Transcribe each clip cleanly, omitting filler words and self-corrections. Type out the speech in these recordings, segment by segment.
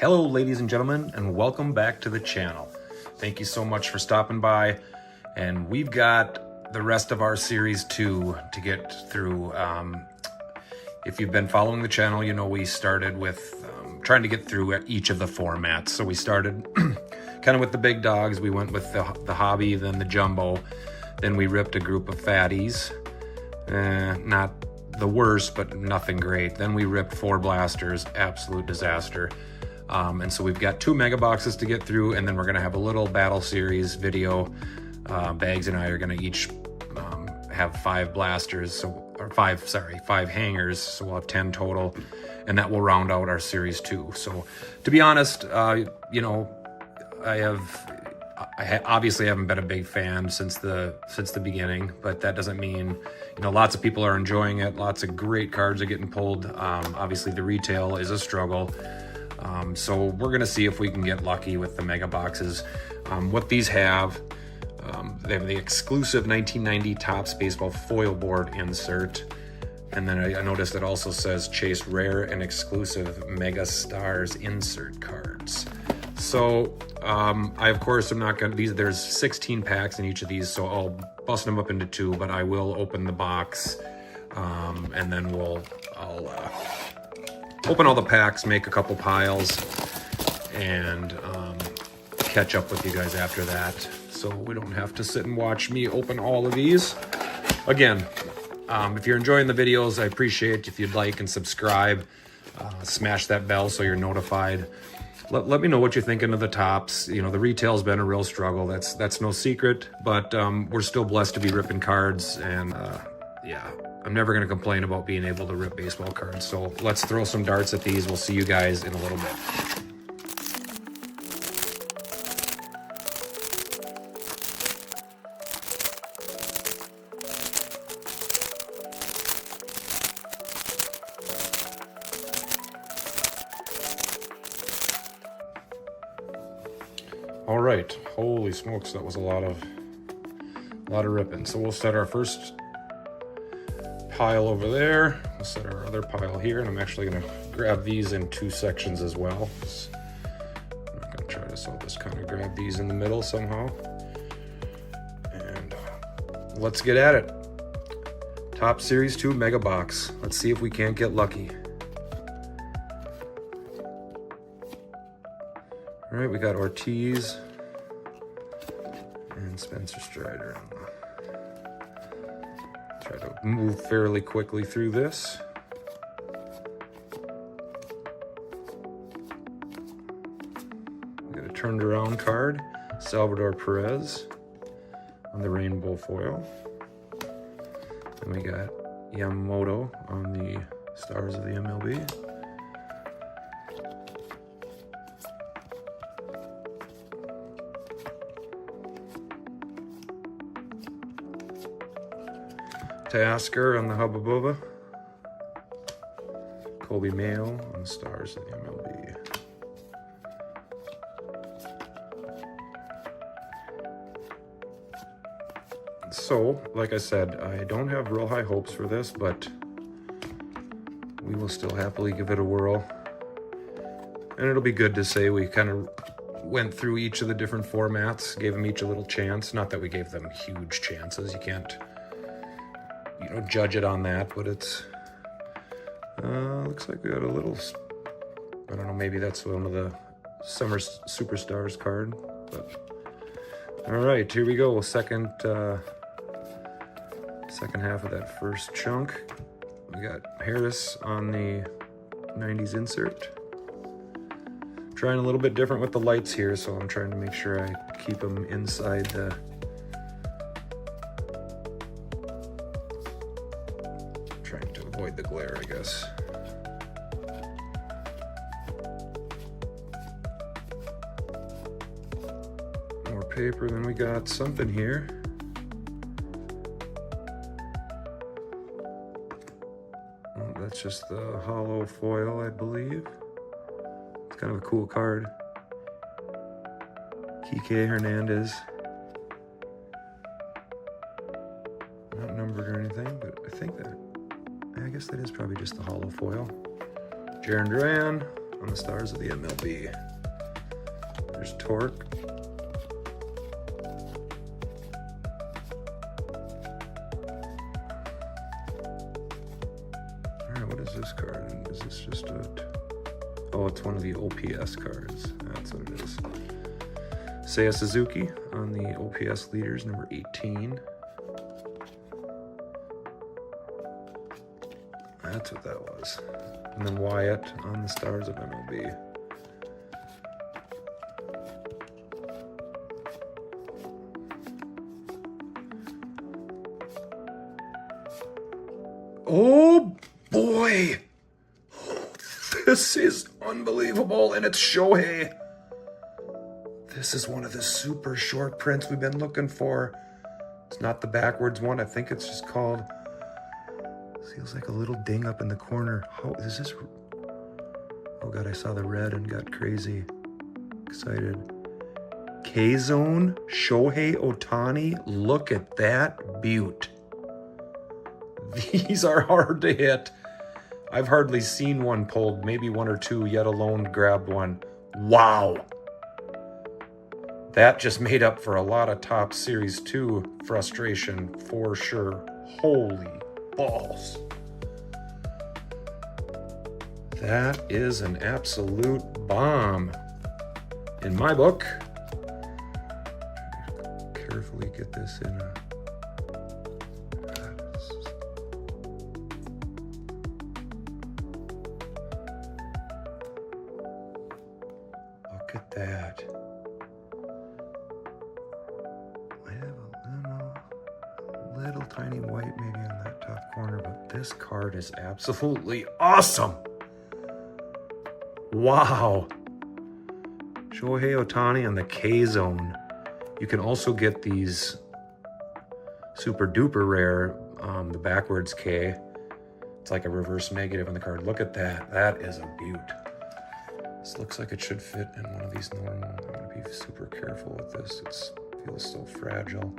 Hello ladies and gentlemen, and welcome back to the channel. Thank you so much for stopping by, and we've got the rest of our series 2 to get through. If you've been following the channel, you know we started with trying to get through each of the formats. So we started kind of with the big dogs. We went with the hobby, then the jumbo, then we ripped a group of fatties. Not the worst, but nothing great. Then we ripped 4 blasters, absolute disaster. And so we've got 2 mega boxes to get through, and then we're gonna have a little battle series video. Bags and I are gonna each have 5 blasters, or 5 hangers, so we'll have 10 total, and that will round out our series 2. So to be honest, you know, I obviously haven't been a big fan since the beginning, but that doesn't mean, you know, lots of people are enjoying it. Lots of great cards are getting pulled. Obviously the retail is a struggle. So we're gonna see if we can get lucky with the mega boxes. What these have, they have the exclusive 1990 Topps baseball foil board insert, and then I noticed it also says chase rare and exclusive mega stars insert cards. So I of course am not gonna, there's 16 packs in each of these, so I'll bust them up into 2, but I will open the box, and then I'll open all the packs, make a couple piles, and catch up with you guys after that, so we don't have to sit and watch me open all of these. Again, if you're enjoying the videos, I appreciate if you'd like and subscribe, smash that bell so you're notified. Let me know what you're thinking of the Topps. You know, the retail's been a real struggle, that's no secret, but we're still blessed to be ripping cards, and yeah, I'm never going to complain about being able to rip baseball cards. So let's throw some darts at these. We'll see you guys in a little bit. All right, holy smokes, that was a lot of ripping. So we'll set our first pile over there. We'll set our other pile here, and I'm actually gonna grab these in 2 sections as well. I'm not gonna try this, I'll just kind of grab these in the middle somehow. And let's get at it. Topps Series 2 Mega Box. Let's see if we can't get lucky. All right, we got Ortiz and Spencer Strider. Try to move fairly quickly through this. We got a turned around card, Salvador Perez on the rainbow foil. And we got Yamamoto on the Stars of the MLB. Tasker on the Hubba Bubba. Kobe Mayo on the Stars of the MLB. So, like I said, I don't have real high hopes for this, but we will still happily give it a whirl. And it'll be good to say we kind of went through each of the different formats, gave them each a little chance. Not that we gave them huge chances. You can't, you know, judge it on that, but it's looks like we got a little, I don't know, maybe that's one of the Summer Superstars card, but all right, here we go. Second half of that first chunk. We got Harris on the 90s insert. Trying a little bit different with the lights here, so I'm trying to make sure I keep them inside the trying to avoid the glare, I guess. More paper, then we got something here. Oh, that's just the hollow foil, I believe. It's kind of a cool card. Kike Hernandez. Not numbered or anything, but I think that, I guess that is probably just the hollow foil. Jarren Duran, on the stars of the MLB. There's Torque. All right, what is this card? Is this just a... Oh, it's one of the OPS cards. That's what it is. Seiya Suzuki on the OPS leaders, number 18. That's what that was. And then Wyatt on the stars of MLB. Oh boy! This is unbelievable, and it's Shohei. This is one of the super short prints we've been looking for. It's not the backwards one. I think it's just called... Feels like a little ding up in the corner. How is this? Oh God, I saw the red and got crazy excited. K-Zone, Shohei Ohtani. Look at that beaut. These are hard to hit. I've hardly seen one pulled, maybe one or two, yet alone grabbed one. Wow. That just made up for a lot of top Series 2 frustration for sure. Holy balls. That is an absolute bomb. In my book. Carefully get this in a... Look at that. I have a little tiny white maybe on that top corner, but this card is absolutely awesome. Wow. Shohei Ohtani on the K-Zone. You can also get these super duper rare, the backwards K. It's like a reverse negative on the card. Look at that. That is a beaut. This looks like it should fit in one of these normal. I'm going to be super careful with this. It feels so fragile.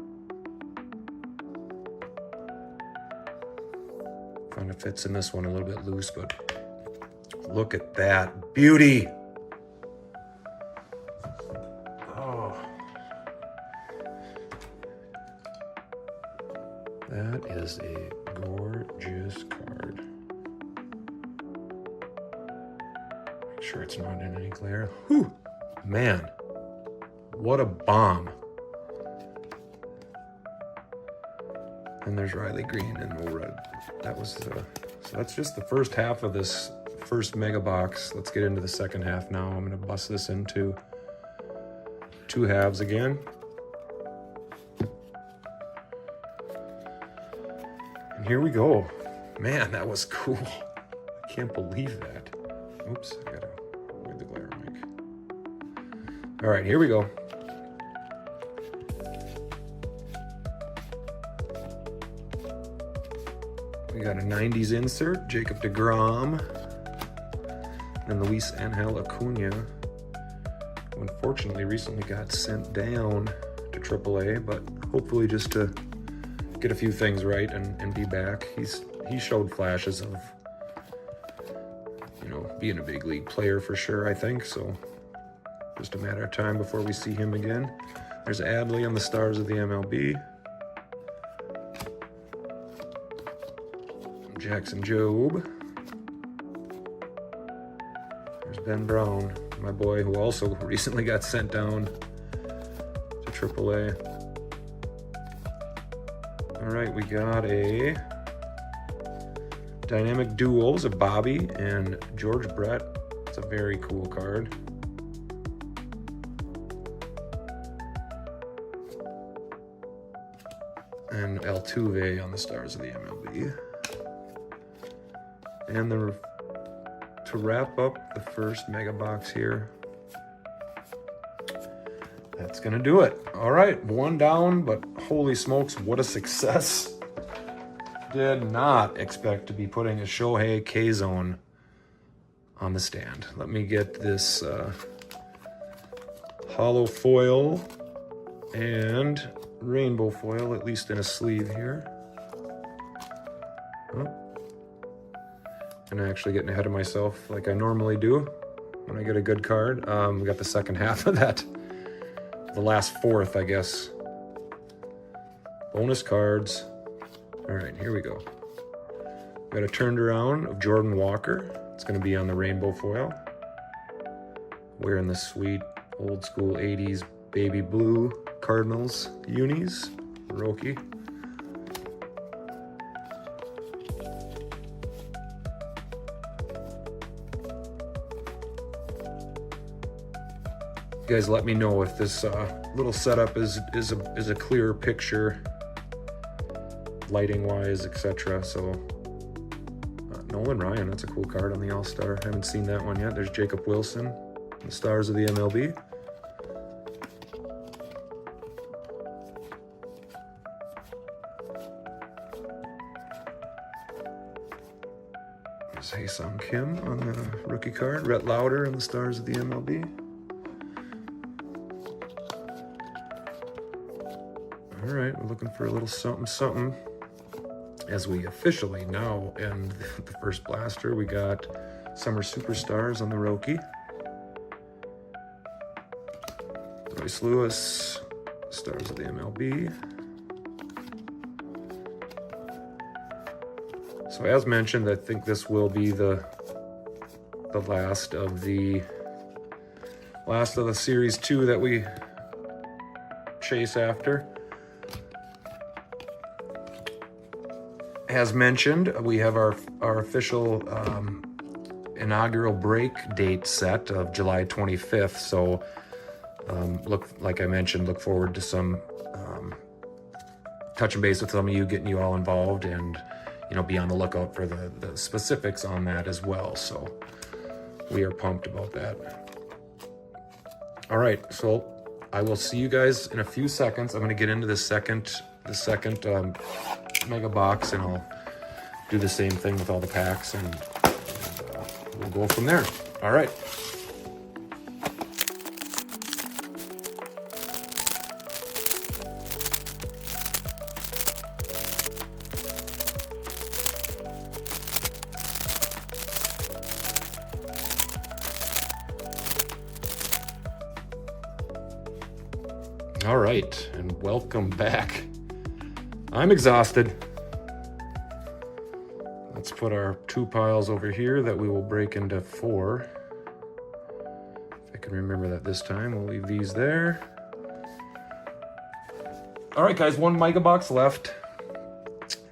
Kind of fits in this one a little bit loose, but look at that beauty. Oh. That is a gorgeous card. Make sure it's not in any glare. Whew, man, what a bomb. And there's Riley Green and no red. That was, so that's just the first half of this first mega box. Let's get into the second half now. I'm gonna bust this into two halves again. And here we go. Man, that was cool. I can't believe that. Oops, I gotta avoid the glare mic. All right, here we go. We got a 90s insert, Jacob deGrom, and Luis Angel Acuna, who unfortunately recently got sent down to AAA, but hopefully just to get a few things right and be back. He showed flashes of, you know, being a big league player for sure, I think, so just a matter of time before we see him again. There's Adley on the stars of the MLB. Jackson Jobe. There's Ben Brown, my boy, who also recently got sent down to AAA. All right, we got a dynamic duels of Bobby and George Brett. It's a very cool card. And Altuve on the stars of the MLB. And to wrap up the first mega box here, that's gonna do it. All right, one down, but holy smokes, what a success. Did not expect to be putting a Shohei K-Zone on the stand. Let me get this hollow foil and rainbow foil, at least in a sleeve here. Oh. And actually getting ahead of myself like I normally do. when I get a good card. We got the second half of that. The last fourth, I guess. Bonus cards. All right, here we go. Got a turned around of Jordan Walker. It's going to be on the rainbow foil. Wearing the sweet old school 80s baby blue Cardinals unis. Rookie. You guys let me know if this little setup is a clearer picture, lighting wise, etc. So Nolan Ryan, that's a cool card on the All-Star. Haven't seen that one yet. There's Jacob Wilson, the stars of the MLB. There's Hae-Sung Kim on the rookie card. Rhett Lauder and the stars of the MLB. All right, we're looking for a little something as we officially now end the first blaster. We got Summer Superstars on the rookie. Royce Lewis, stars of the MLB. So as mentioned, I think this will be the last of the series 2 that we chase after. As mentioned, we have our official inaugural break date set of July 25th. So like I mentioned, look forward to some touching base with some of you, getting you all involved, and be on the lookout for the specifics on that as well. So we are pumped about that. All right, so I will see you guys in a few seconds. I'm going to get into the second mega box, and I'll do the same thing with all the packs, and we'll go from there. All right. All right, and welcome back. I'm exhausted. Let's put our 2 piles over here that we will break into 4. If I can remember that this time, we'll leave these there. All right, guys, 1 mega box left.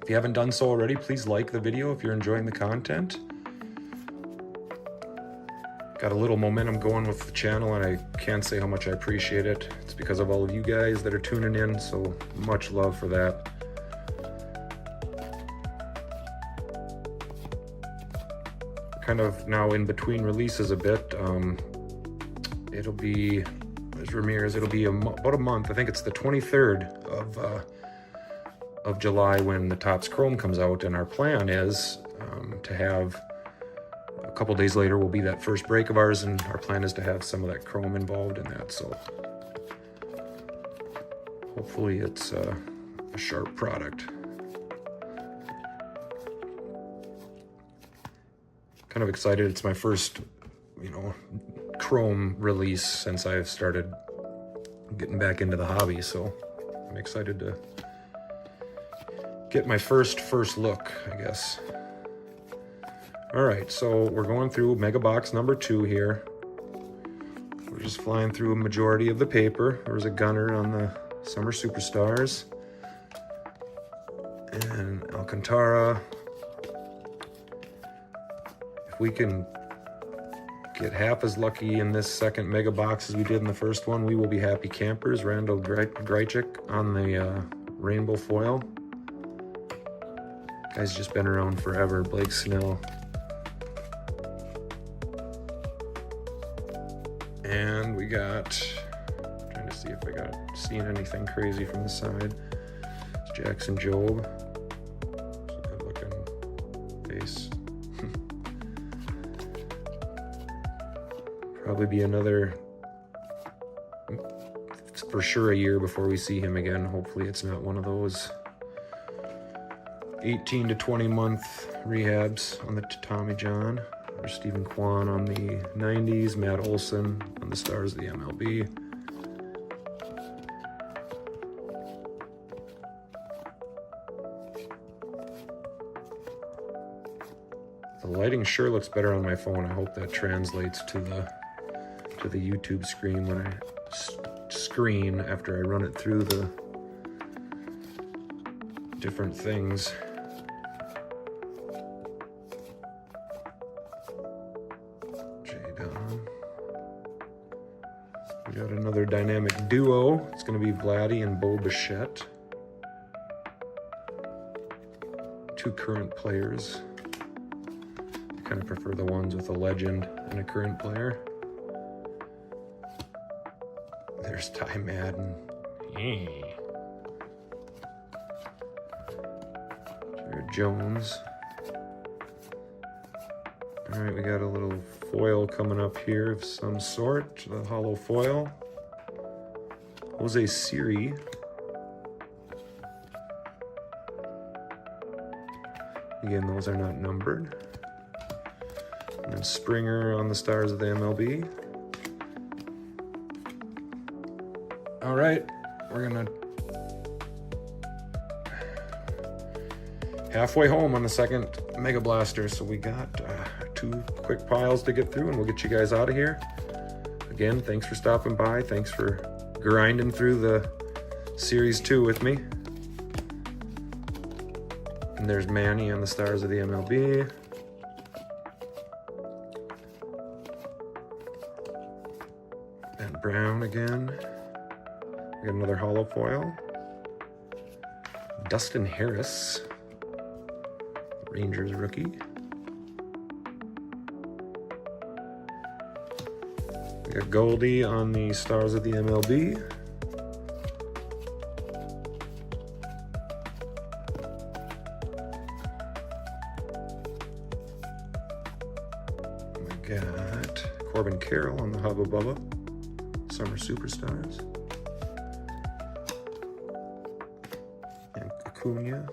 If you haven't done so already, please like the video if you're enjoying the content. Got a little momentum going with the channel, and I can't say how much I appreciate it. It's because of all of you guys that are tuning in, so much love for that. Kind of now in between releases a bit. It'll be, there's Ramirez, it'll be about a month. I think it's the 23rd of July when the Topps Chrome comes out, and our plan is to have a couple days later will be that first break of ours, and our plan is to have some of that Chrome involved in that. So hopefully it's a sharp product. Kind of excited. It's my first, Chrome release since I've started getting back into the hobby. So I'm excited to get my first look, I guess. All right, so we're going through mega box number 2 here. We're just flying through a majority of the paper. There's a gunner on the Summer Superstars. And Alcantara. If we can get half as lucky in this second mega box as we did in the first one, we will be happy campers. Randall Grichuk on the rainbow foil. Guy's just been around forever. Blake Snell. And we got, trying to see if I got seen anything crazy from the side. It's Jackson Jobe. Good looking face. Probably be another, for sure, a year before we see him again. Hopefully it's not one of those 18 to 20 month rehabs on the Tommy John. There's Stephen Kwan on the 90s, Matt Olson on the Stars of the MLB. The lighting sure looks better on my phone. I hope that translates to the YouTube screen when I screen after I run it through the different things. We got another dynamic duo. It's going to be Vladdy and Bo Bichette. Two current players. I kind of prefer the ones with a legend and a current player. There's Ty Madden. Jared Jones. All right, we got a little foil coming up here of some sort, the hollow foil. Jose Siri. Again, those are not numbered. And then Springer on the Stars of the MLB. All right, we're gonna halfway home on the second Mega Blaster, so we got 2 quick piles to get through and we'll get you guys out of here. Again, thanks for stopping by. Thanks for grinding through the Series 2 with me. And there's Manny on the Stars of the MLB. And Brown again. We got another hollow foil. Dustin Harris, Rangers rookie. We got Goldie on the Stars of the MLB. We got Corbin Carroll on the Hubba Bubba, Summer Superstars. And Acuna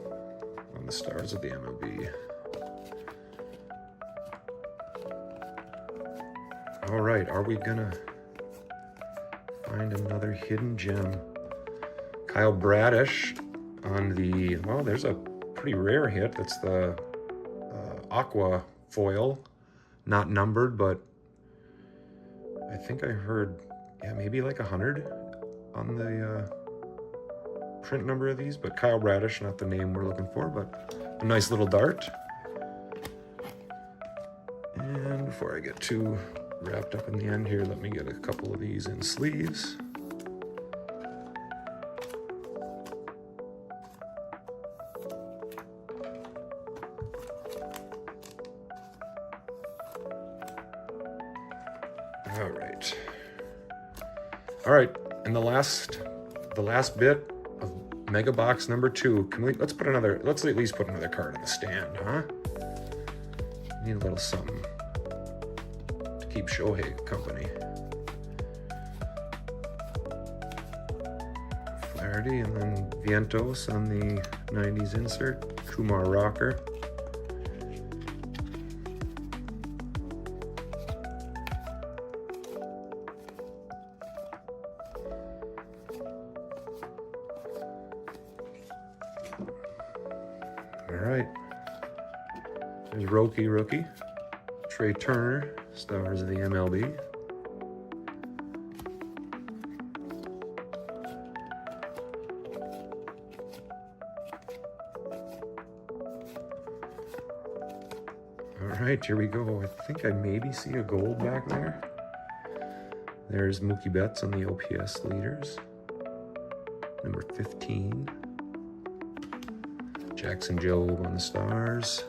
on the Stars of the MLB. All right, are we gonna find another hidden gem? Kyle Bradish on the, well, there's a pretty rare hit. That's the Aqua foil, not numbered, but I think I heard, yeah, maybe like 100 on the print number of these, but Kyle Bradish, not the name we're looking for, but a nice little dart. And before I get too wrapped up in the end here, let me get a couple of these in sleeves. All right, and the last bit of Mega Box number 2. Let's at least put another card in the stand, huh? Need a little something to keep Shohei company. Flaherty, and then Vientos on the 90s insert. Kumar Rocker. All right, there's rookie, Trey Turner, Stars of the MLB. All right, here we go. I think I maybe see a gold back there. There's Mookie Betts on the OPS leaders, number 15. Jackson Jobe on the Stars.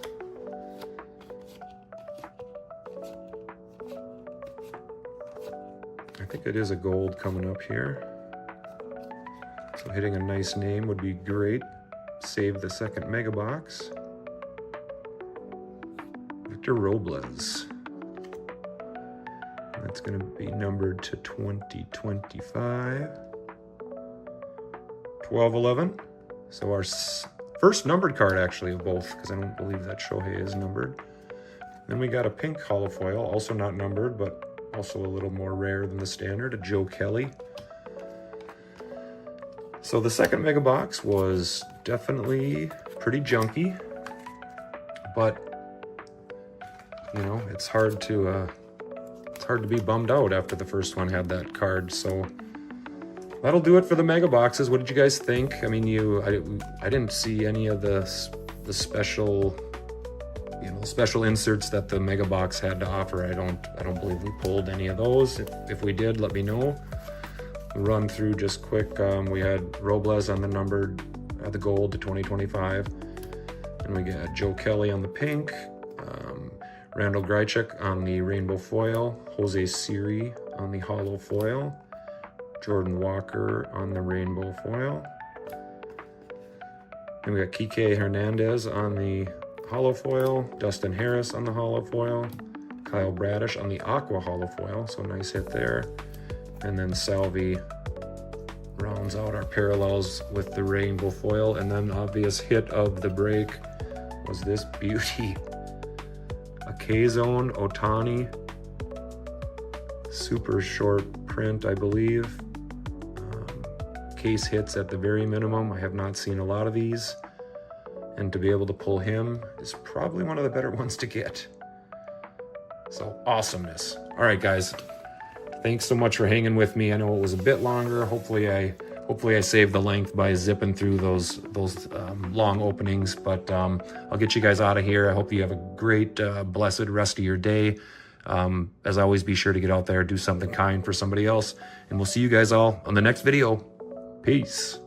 I think it is a gold coming up here. So hitting a nice name would be great. Save the second Mega Box. Victor Robles. That's going to be numbered to 2025. 1211. So our first numbered card, actually, of both, because I don't believe that Shohei is numbered. Then we got a pink hollow foil, also not numbered, but also a little more rare than the standard, a Joe Kelly. So the second mega box was definitely pretty junky, but you know, it's hard to be bummed out after the first one had that card. So that'll do it for the mega boxes. What did you guys think? I mean, I didn't see any of the special, you know, special inserts that the mega box had to offer. I don't believe we pulled any of those. If we did, let me know. Run through just quick. We had Robles on the numbered, the gold to 2025, and we got Joe Kelly on the pink, Randall Grichuk on the rainbow foil, Jose Siri on the hollow foil, Jordan Walker on the rainbow foil. Then we got Kike Hernandez on the hollow foil, Dustin Harris on the hollow foil, Kyle Bradish on the aqua hollow foil, so nice hit there. And then Salvi rounds out our parallels with the rainbow foil. And then obvious hit of the break was this beauty. A K-Zone Ohtani. Super short print, I believe. Case hits at the very minimum. I have not seen a lot of these. And to be able to pull him is probably one of the better ones to get. So awesomeness. All right, guys. Thanks so much for hanging with me. I know it was a bit longer. Hopefully I saved the length by zipping through those long openings, but I'll get you guys out of here. I hope you have a great, blessed rest of your day. As always, be sure to get out there, do something kind for somebody else, and we'll see you guys all on the next video. Peace.